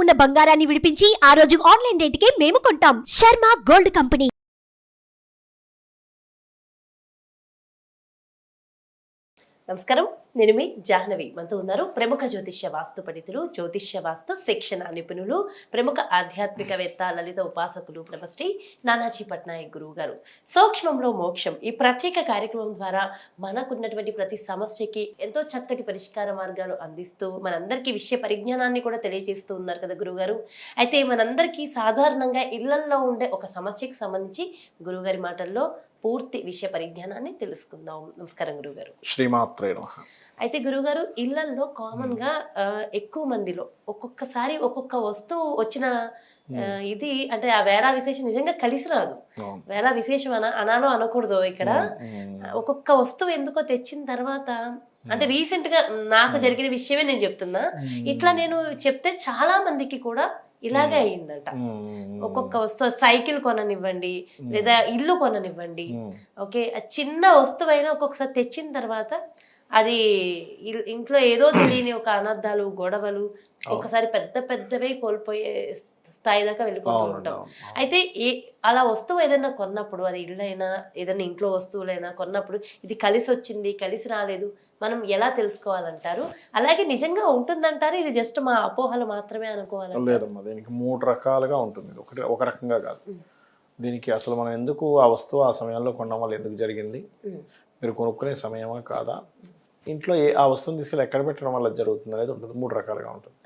ఉన్న బంగారాన్ని విడిపించి ఆ రోజు ఆన్లైన్ రేటుకే మేము కొంటాం. Sharma gold company. నమస్కారం, నేను మీ జాహ్నవి. మనతో ఉన్నారు ప్రముఖ జ్యోతిష్య వాస్తు పండితులు, జ్యోతిష్య వాస్తు శిక్షణ నిపుణులు, ప్రముఖ ఆధ్యాత్మికవేత్త, లలిత ఉపాసకులు బ్రహ్మశ్రీ నానాజీ పట్నాయక్ గురువు గారు. సూక్ష్మంలో మోక్షం ఈ ప్రత్యేక కార్యక్రమం ద్వారా మనకున్నటువంటి ప్రతి సమస్యకి ఎంతో చక్కటి పరిష్కార మార్గాలు అందిస్తూ మనందరికీ విషయ పరిజ్ఞానాన్ని కూడా తెలియజేస్తూ ఉన్నారు కదా గురువుగారు. అయితే మనందరికీ సాధారణంగా ఇళ్లల్లో ఉండే ఒక సమస్యకు సంబంధించి గురువుగారి మాటల్లో పూర్తి విషయ పరిజ్ఞానాన్ని తెలుసుకుందాం. నమస్కారం గురుగారు. శ్రీమాత్రే నమః. అయితే గురుగారు, ఇళ్లల్లో కామన్ గా ఎక్కువ మందిలో ఒక్కొక్కసారి ఒక్కొక్క వస్తువు వచ్చిన ఇది అంటే ఆ వేళ విశేషం నిజంగా కలిసి రాదు. వేళ విశేషం అనాలో అనకూడదు ఇక్కడ. ఒక్కొక్క వస్తువు ఎందుకో తెచ్చిన తర్వాత అంటే రీసెంట్ గా నాకు జరిగిన విషయమే నేను చెప్తున్నా. ఇట్లా నేను చెప్తే చాలా మందికి కూడా ఇలాగే అయ్యిందంట. ఒక్కొక్క వస్తువు, సైకిల్ కొననివ్వండి లేదా ఇల్లు కొననివ్వండి, ఓకే, చిన్న వస్తువు అయినా ఒక్కొక్కసారి తెచ్చిన తర్వాత అది ఇంట్లో ఏదో తెలియని ఒక అనర్థాలు, గొడవలు, ఒక్కసారి పెద్ద పెద్దవే కోల్పోయే స్థాయి దాకా వెళ్ళిపోతూ ఉంటాం. అయితే అలా వస్తువు ఏదైనా కొన్నప్పుడు, అది ఇళ్ళైనా ఏదైనా ఇంట్లో వస్తువులైనా కొన్నప్పుడు ఇది కలిసి వచ్చింది, కలిసి రాలేదు, మనం ఎలా తెలుసుకోవాలంటారు? అలాగే నిజంగా ఉంటుందంటారు, ఇది జస్ట్ మా అపోహలు మాత్రమే అనుకోవాలంటారు? లేదమ్మా, దీనికి 3 రకాలుగా ఉంటుంది. ఒక రకంగా కాదు. దీనికి అసలు మనం ఎందుకు ఆ వస్తువు ఆ సమయంలో కొనడం వల్ల ఎందుకు జరిగింది, మీరు కొనుక్కునే సమయమా కాదా, ఇంట్లో ఆ వస్తువుని తీసుకెళ్ళి ఎక్కడ పెట్టడం వల్ల జరుగుతుంది అనేది ఉంటుంది. 3 రకాలుగా ఉంటుంది.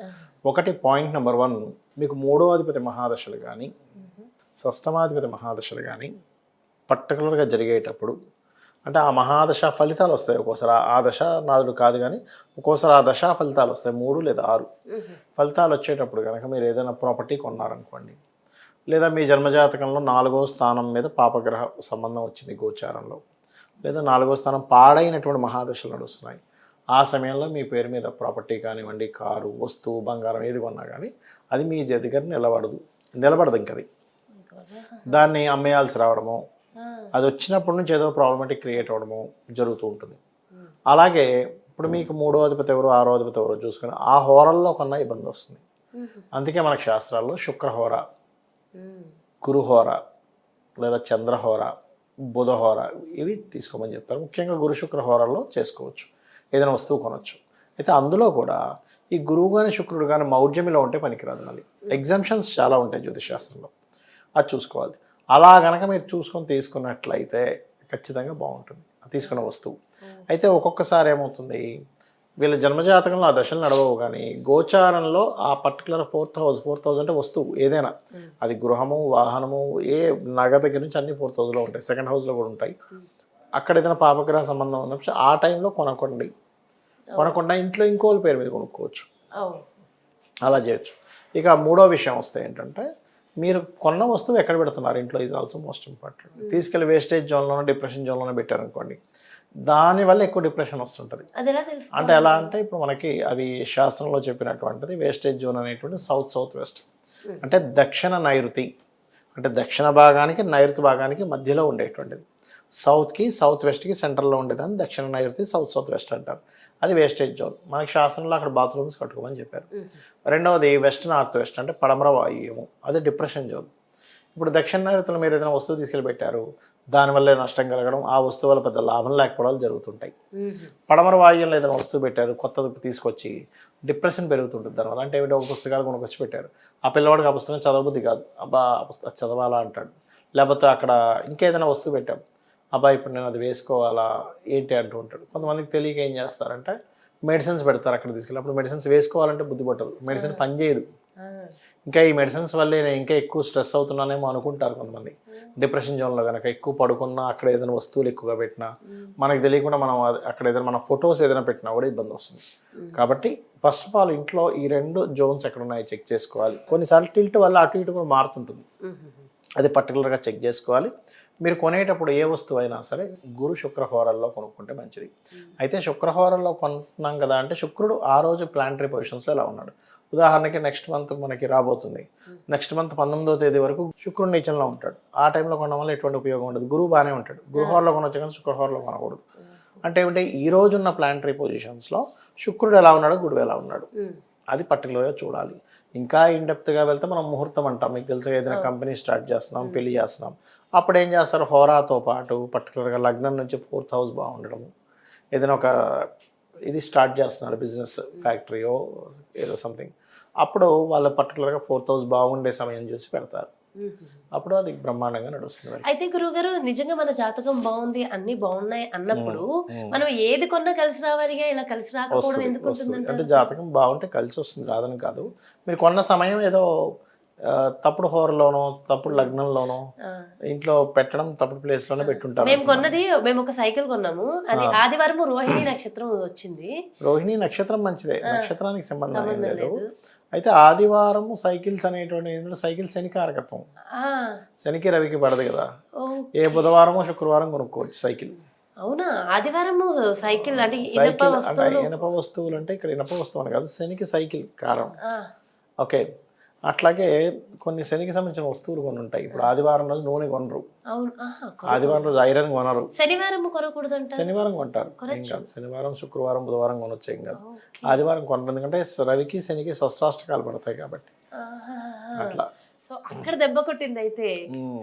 ఒకటి, పాయింట్ నెంబర్ 1, మీకు 3వ అధిపతి మహాదశలు కానీ షష్టమాధిపతి మహాదశలు కానీ పర్టికులర్గా జరిగేటప్పుడు, అంటే ఆ మహాదశ ఫలితాలు వస్తాయి. ఒక్కోసారి ఆ దశ నాదుడు కాదు కానీ ఒక్కోసారి ఆ దశ ఫలితాలు వస్తాయి. 3 లేదా 6 ఫలితాలు వచ్చేటప్పుడు కనుక మీరు ఏదైనా ప్రాపర్టీ కొన్నారనుకోండి, లేదా మీ జన్మజాతకంలో 4వ స్థానం మీద పాపగ్రహ సంబంధం వచ్చింది గోచారంలో, లేదా 4వ స్థానం పాడైనటువంటి మహాదశలు నడుస్తున్నాయి, ఆ సమయంలో మీ పేరు మీద ప్రాపర్టీ కానివ్వండి, కారు, వస్తువు, బంగారం ఏది కొన్నా కానీ అది మీ దగ్గర నిలబడదు. ఇంకది దాన్ని అమ్మేయాల్సి రావడము, అది వచ్చినప్పటి నుంచి ఏదో ప్రాబ్లమాటిక్ క్రియేట్ అవ్వడము జరుగుతూ ఉంటుంది. అలాగే ఇప్పుడు మీకు 3వ అధిపతి ఎవరు, 6వ అధిపతి ఎవరు చూసుకొని ఆ హోరల్లో కొన్న ఇబ్బంది వస్తుంది. అందుకే మనకు శాస్త్రాల్లో శుక్రహోర, గురుహోర, లేదా చంద్రహోర, బుధహోర ఇవి తీసుకోమని చెప్తారు. ముఖ్యంగా గురు శుక్రహోరల్లో చేసుకోవచ్చు, ఏదైనా వస్తువు కొనవచ్చు. అయితే అందులో కూడా ఈ గురువు కానీ శుక్రుడు కానీ మౌఢ్యమిలో ఉంటే పనికిరాదు. మళ్ళీ ఎగ్జామ్షన్స్ చాలా ఉంటాయి జ్యోతిషాస్త్రంలో, అది చూసుకోవాలి. అలా కనుక మీరు చూసుకొని తీసుకున్నట్లయితే ఖచ్చితంగా బాగుంటుంది తీసుకున్న వస్తువు. అయితే ఒక్కొక్కసారి ఏమవుతుంది, వీళ్ళ జన్మజాతకంలో ఆ దశలు నడవవు కానీ గోచారంలో ఆ పర్టికులర్ 4,000 అంటే వస్తువు ఏదైనా, అది గృహము, వాహనము, ఏ నగ దగ్గర నుంచి అన్ని 4,000లో ఉంటాయి. సెకండ్ హౌస్లో కూడా ఉంటాయి. అక్కడ ఏదైనా పాపగ్రహ సంబంధం ఉన్నప్పుడు ఆ టైంలో కొనకుండా ఇంట్లో ఇంకోళ్ళ పేరు మీద కొనుక్కోవచ్చు, అలా చేయొచ్చు. ఇక 3వ విషయం వస్తే ఏంటంటే, మీరు కొన్న వస్తువు ఎక్కడ పెడుతున్నారు ఇంట్లో, ఈజ్ ఆల్సో మోస్ట్ ఇంపార్టెంట్. తీసుకెళ్ళి వేస్టేజ్ జోన్లోనే, డిప్రెషన్ జోన్లోనే పెట్టారనుకోండి, దానివల్ల ఎక్కువ డిప్రెషన్ వస్తుంటుంది. అంటే ఎలా అంటే, ఇప్పుడు మనకి అవి శాస్త్రంలో చెప్పినటువంటిది వేస్టేజ్ జోన్ అనేటువంటి సౌత్ వెస్ట్, అంటే దక్షిణ నైరుతి, అంటే దక్షిణ భాగానికి నైరుతి భాగానికి మధ్యలో ఉండేటువంటిది. సౌత్కి సౌత్ వెస్ట్కి సెంటర్లో ఉండేదాన్ని దక్షిణ నైరుతి, సౌత్ వెస్ట్ అంటారు. అది వేస్టేజ్ జోన్. మనకి శాస్త్రంలో అక్కడ బాత్రూమ్స్ కట్టుకోమని చెప్పారు. రెండవది వెస్ట్ నార్త్ వెస్ట్, అంటే పడమర వాయువ్యము, అది డిప్రెషన్ జోన్. ఇప్పుడు దక్షిణ నైరుతిలో మీరు ఏదైనా వస్తువు తీసుకెళ్ళి పెట్టారు, దానివల్ల నష్టం కలగడం, ఆ వస్తువు వల్ల పెద్ద లాభం లేకపోవడాలు జరుగుతుంటాయి. పడమర వాయువ్యంలో ఏదైనా వస్తువు పెట్టారు, కొత్తది తీసుకొచ్చి డిప్రెషన్ పెరుగుతుంటుంది దానివల్ల. అంటే ఏమిటో ఒక పుస్తకాలు కొనుకొచ్చి పెట్టారు, ఆ పిల్లవాడికి ఆ పుస్తకం చదవబుద్ధి కాదు, అబ్బా చదవాలా అంటాడు. లేకపోతే అక్కడ ఇంకేదైనా వస్తువు పెట్టాం, అబ్బాయి ఇప్పుడు నేను అది వేసుకోవాలా ఏంటి అంటూ ఉంటాడు. కొంతమందికి తెలియక ఏం చేస్తారంటే మెడిసిన్స్ పెడతారు అక్కడ తీసుకెళ్ళి. అప్పుడు మెడిసిన్స్ వేసుకోవాలంటే బుద్ధి పట్టదు, మెడిసిన్ పనిచేయదు. ఇంకా ఈ మెడిసిన్స్ వల్లే నేను ఇంకా ఎక్కువ స్ట్రెస్ అవుతున్నానేమో అనుకుంటారు కొంతమంది. డిప్రెషన్ జోన్లో కనుక ఎక్కువ పడుకున్నా, అక్కడ ఏదైనా వస్తువులు ఎక్కువగా పెట్టినా, మనకు తెలియకుండా మనం అక్కడ ఏదైనా మన ఫొటోస్ ఏదైనా పెట్టినా కూడా ఇబ్బంది వస్తుంది. కాబట్టి ఫస్ట్ ఆఫ్ ఆల్ ఇంట్లో ఈ 2 జోన్స్ ఎక్కడ ఉన్నాయో చెక్ చేసుకోవాలి. కొన్నిసార్లు టిల్ట్ వల్ల అటు ఇటు కూడా మారుతుంటుంది, అది పర్టికులర్గా చెక్ చేసుకోవాలి. మీరు కొనేటప్పుడు ఏ వస్తువు అయినా సరే గురు శుక్రహోరల్లో కొనుక్కుంటే మంచిది. అయితే శుక్రహోరల్లో కొనుక్కున్నాం కదా అంటే, శుక్రుడు ఆ రోజు ప్లానటరీ పొజిషన్స్లో ఎలా ఉన్నాడు, ఉదాహరణకి నెక్స్ట్ మంత్ మనకి రాబోతుంది, నెక్స్ట్ మంత్ 19వ తేదీ వరకు శుక్రుడు నీచంలో ఉంటాడు. ఆ టైంలో కొనడం వల్ల ఎటువంటి ఉపయోగం ఉండదు. గురువు బాగానే ఉంటాడు, గురుహోరలో కొనవచ్చు కానీ శుక్రహోరలో కొనకూడదు. అంటే ఏమిటంటే, ఈ రోజున్న ప్లానటరీ పొజిషన్స్లో శుక్రుడు ఎలా ఉన్నాడు, గురువు ఎలా ఉన్నాడు, అది పర్టికులర్గా చూడాలి. ఇంకా గా వెళ్తే మనం ముహూర్తం అంటాం. మీకు తెలుసు ఏదైనా కంపెనీ స్టార్ట్ చేస్తున్నాం, పెళ్లి చేస్తున్నాం, అప్పుడు ఏం చేస్తారు, హోరాతో పాటు పర్టికులర్గా లగ్నం నుంచి 4th హౌస్ బాగుండడము, ఏదైనా ఒక ఇది స్టార్ట్ చేస్తున్నారు బిజినెస్, ఫ్యాక్టరీయో ఏదో సంథింగ్, అప్పుడు వాళ్ళు పర్టికులర్గా 4th హౌస్ బాగుండే సమయం చూసి పెడతారు. అప్పుడు అది బ్రహ్మాండంగా నడుస్తుంది. అయితే గురువుగారు నిజంగా మన జాతకం బాగుంది, అన్ని బాగున్నాయి అన్నప్పుడు మనం ఏది కొన్నా కలిసి రావాలిగా, ఇలా కలిసి రాకపోవడం ఎందుకు ఉంటుందంటే? అంటే జాతకం బాగుంటే కలిసి వస్తుంది, రాదని కాదు. మీరు కొన్న సమయం ఏదో తప్పుడు హోరలోనో తప్పుడు లగ్నంలోనో ఇంట్లో పెట్టడం, తప్పుడు ప్లేస్ లోనే పెట్టుంటారు. మేము ఒక సైకిల్ కొన్నాము, అది ఆదివారం రోహిణి నక్షత్రం వచ్చింది. రోహిణి నక్షత్రం మంచిదే, నక్షత్రానికి సంబంధం ఏం లేదు. అయితే ఆదివారం సైకిల్స్ అనేటువంటి ఏంటంటే సైకిల్ శని కారకత్వం, శనికి రవికి పడదు కదా. ఏ బుధవారమో శుక్రవారం కొనుక్కోవచ్చు సైకిల్. అవునా? ఆదివారం సైకిల్ అంటే ఇనప వస్తువులు అంటే ఇక్కడ ఇనప వస్తువు అని కాదు, శనికి సైకిల్ కారణం. ఓకే, అట్లాగే కొన్ని శనికి సంబంధించిన వస్తువులు కొన్ని ఉంటాయి. ఇప్పుడు ఆదివారం రోజు నూనె కొనరు, ఆదివారం రోజు ఐరన్ కొనరు, శనివారం కొనకూడదు, శనివారం కొంటారు. ఏం కాదు, శనివారం శుక్రవారం బుధవారం కొనొచ్చు, ఏం కాదు. ఆదివారం కొనరు, ఎందుకంటే రవికి శనికి షష్టాష్టకాలు పడతాయి కాబట్టి. అట్లా సో అక్కడ దెబ్బ కొట్టింది అయితే.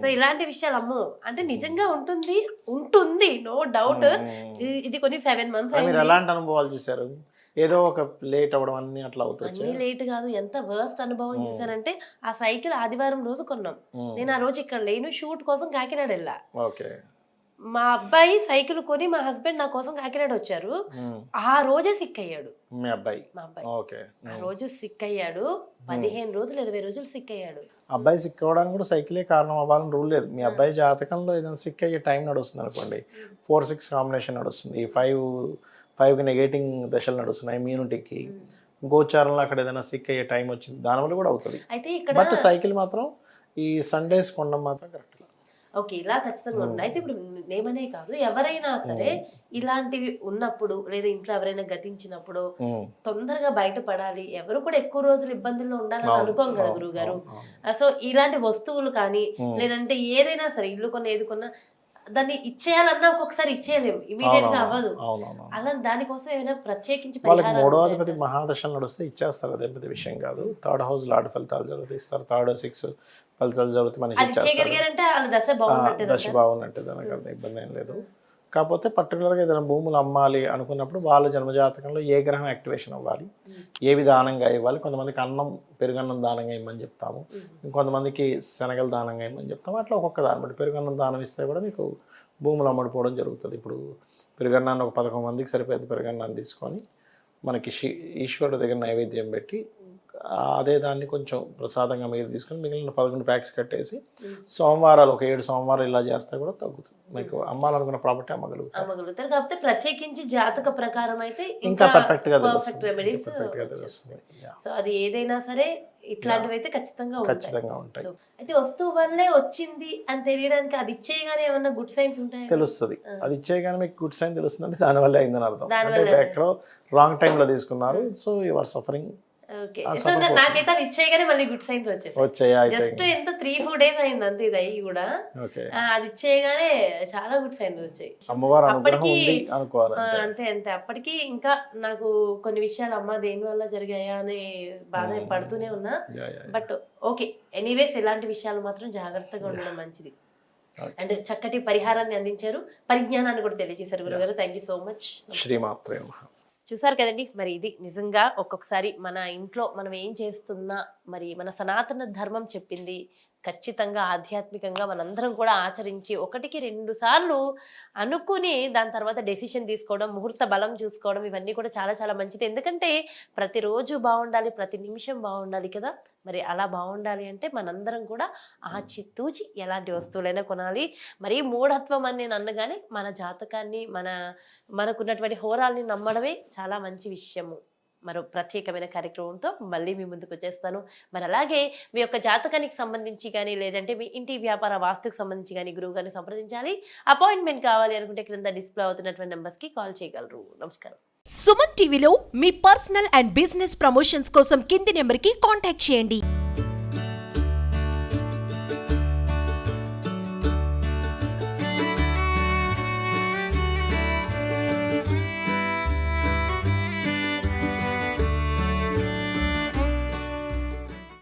సో ఇలాంటి విషయాలు అమ్మో అంటే నిజంగా ఉంటుంది నో డౌట్. ఇది కొన్ని 7 months మీరు ఎలాంటి అనుభవాలు చూసారు? ఏదో ఒక లేట్ అవ్వడం అన్ని అట్లా అవుతుంది. అన్ని లేట్ కాదు, ఎంత వర్స్ట్ అనుభవం చేశానంటే ఆ సైకిల్ ఆదివారం రోజు కొన్నాం. నేను ఆ రోజు ఇక్కడ లేను, షూట్ కోసం కాకినాడ వెళ్ళా. మా అబ్బాయి సైకిల్ కొని మా హస్బెండ్ నా కోసం కాకినాడ వచ్చారు. ఆ రోజే సిక్ అయ్యాడు మా అబ్బాయి. ఆ రోజు సిక్ అయ్యాడు, 15 రోజులు 20 రోజులు సిక్ అయ్యాడు. అబ్బాయి సిక్ అవ్వడానికి కూడా సైకిలే కారణం అవ్వాలని రూల్ లేదు. మీ అబ్బాయి జాతకంలో ఏదైనా సిక్ అయ్యే టైం నడుస్తుంది అనుకోండి, 4-6 కాంబినేషన్ నడుస్తుంది, 5కి నెగేటింగ్ దశలు నడుస్తున్నాయి, ఇమ్యూనిటీకి గోచారంలో అక్కడ ఏదైనా సిక్ అయ్యే టైం వచ్చింది, దానివల్ల కూడా అవుతుంది. అయితే ఇక్కడ బట్ సైకిల్ మాత్రం ఈ సండేస్ కొనడం మాత్రం కరెక్ట్. ఓకే, ఇలా ఖచ్చితంగా ఉంది. అయితే ఇప్పుడు మేమనే కాదు, ఎవరైనా సరే ఇలాంటివి ఉన్నప్పుడు లేదా ఇంట్లో ఎవరైనా గతించినప్పుడు తొందరగా బయటపడాలి, ఎవరు కూడా ఎక్కువ రోజులు ఇబ్బందుల్లో ఉండాలని అనుకోం కదా గురువు గారు. సో ఇలాంటి వస్తువులు కానీ లేదంటే ఏదైనా సరే ఇల్లు కొన్న ఏది కొన్నా దాన్ని ఇచ్చేయాలన్నా ఒక్కొక్కసారి ఇచ్చేయలేము, ఇమీడియట్ గా అవ్వదు. అలా దానికోసం ఏమైనా ప్రత్యేకించి వాళ్ళకి 3వ అధిపతి మహాదశలు నడుస్తే ఇచ్చేస్తారు, అదే పెద్ద విషయం కాదు. 3rd హౌస్ లాడ్ ఫలితాలు జరుగుతాయి, ఇస్తారు. 3rd 6 ఫలితాలు జరుగుతాయి, మనకి దశ బాగున్నట్టు, దానికి అంత ఇబ్బంది ఏం లేదు. కాకపోతే పర్టికులర్గా ఏదైనా భూములు అమ్మాలి అనుకున్నప్పుడు వాళ్ళ జన్మజాతకంలో ఏ గ్రహం యాక్టివేషన్ అవ్వాలి, ఏవి దానంగా ఇవ్వాలి. కొంతమందికి అన్నం, పెరుగన్నం దానంగా ఇవ్వమని చెప్తాము, ఇంకొంతమందికి శనగలు దానంగా ఇవ్వమని చెప్తాము. అట్లా ఒక్కొక్క దాన్ని బట్టి పెరుగన్నం దానం ఇస్తే కూడా మీకు భూములు అమ్మడిపోవడం జరుగుతుంది. ఇప్పుడు పెరుగన్నాన్ని ఒక 11 మందికి సరిపోయేది పెరుగన్నాన్ని తీసుకొని మనకి ఈశ్వరుడు దగ్గర నైవేద్యం పెట్టి అదే దాన్ని కొంచెం ప్రసాదంగా మీరు తీసుకొని మిగిలిన 11 ప్యాక్స్ కట్టేసి సోమవారాలు ఒక 7 సోమవారాలు ఇలా చేస్తే కూడా తగ్గుతుంది. మీకు అమ్మాలనుకున్న ప్రాపర్టీ అమ్మగలుగుతారు. కాకపోతే ప్రత్యేకించి జాతక ప్రకారం అయితే ఇంకా పర్ఫెక్ట్ గా రెమెడీస్. సో అది ఏదైనా సరే ఇట్లాంటివి అయితే ఖచ్చితంగా ఉంటాయి. అయితే వస్తువు వల్లే వచ్చింది అని తెలియడానికి అది ఇచ్చేయగానే ఏమన్నా గుడ్ సైన్స్ ఉంటాయి? తెలుస్తుంది. అది ఇచ్చేయగానే మీకు గుడ్ సైన్ తెలుస్తుంది అంటే దాని వల్ల అయిందని అర్థం. అంటే ఎక్కడో రాంగ్ టైమ్ లో తీసుకున్నారు, సో యు ఆర్ సఫరింగ్. సో నాకైతే అది ఇచ్చేయగానే మళ్ళీ గుడ్ సైన్స్ వచ్చేసాయి. జస్ట్ ఎంత 3-4 days అయింది అంతే, ఇది అయ్యి కూడా అది ఇచ్చేయగానే చాలా గుడ్ సైన్స్ వచ్చాయి. అప్పటికి అంతే అప్పటికి ఇంకా నాకు కొన్ని విషయాలు అమ్మ దేని వల్ల జరిగాయా అని బాధ పడుతూనే ఉన్నా. బట్ ఓకే, ఎనీవేస్ ఇలాంటి విషయాలు మాత్రం జాగ్రత్తగా ఉండడం మంచిది. అండ్ చక్కటి పరిహారాన్ని అందించారు, పరిజ్ఞానాన్ని కూడా తెలియజేశారు గురుగారు. Thank you so much. శ్రీమాత్రే నమః. చూసారు కదండి, మరి ఇది నిజంగా ఒక్కొక్కసారి మన ఇంట్లో మనం ఏం చేస్తున్నా మరి మన సనాతన ధర్మం చెప్పింది ఖచ్చితంగా ఆధ్యాత్మికంగా మనందరం కూడా ఆచరించి 1-2 సార్లు అనుకుని దాని తర్వాత డెసిషన్ తీసుకోవడం, ముహూర్త బలం చూసుకోవడం, ఇవన్నీ కూడా చాలా చాలా మంచిది. ఎందుకంటే ప్రతిరోజు బాగుండాలి, ప్రతి నిమిషం బాగుండాలి కదా. మరి అలా బాగుండాలి అంటే మనందరం కూడా ఆచితూచి ఎలాంటి వస్తువులైనా కొనాలి. మరి మూఢత్వం అని నేను అన్నగానే మన జాతకాన్ని మనకున్నటువంటి హోరాల్ని నమ్మడమే చాలా మంచి విషయము. మరో ప్రత్యేకమైన కార్యక్రమంతో మళ్ళీ మీ ముందుకు వచ్చేస్తాను. మరి అలాగే మీ యొక్క జాతకానికి సంబంధించి కానీ లేదంటే మీ ఇంటి వ్యాపార వాస్తుకు సంబంధించి కానీ గురువు గారిని సంప్రదించాలి, అపాయింట్మెంట్ కావాలి అనుకుంటే క్రింద డిస్ప్లే అవుతున్నటువంటి నెంబర్స్కి కాల్ చేయగలరు. నమస్కారం. సుమన్ టీవీలో మీ పర్సనల్ అండ్ బిజినెస్ ప్రమోషన్స్ కోసం కింది నెంబర్కి కాంటాక్ట్ చేయండి.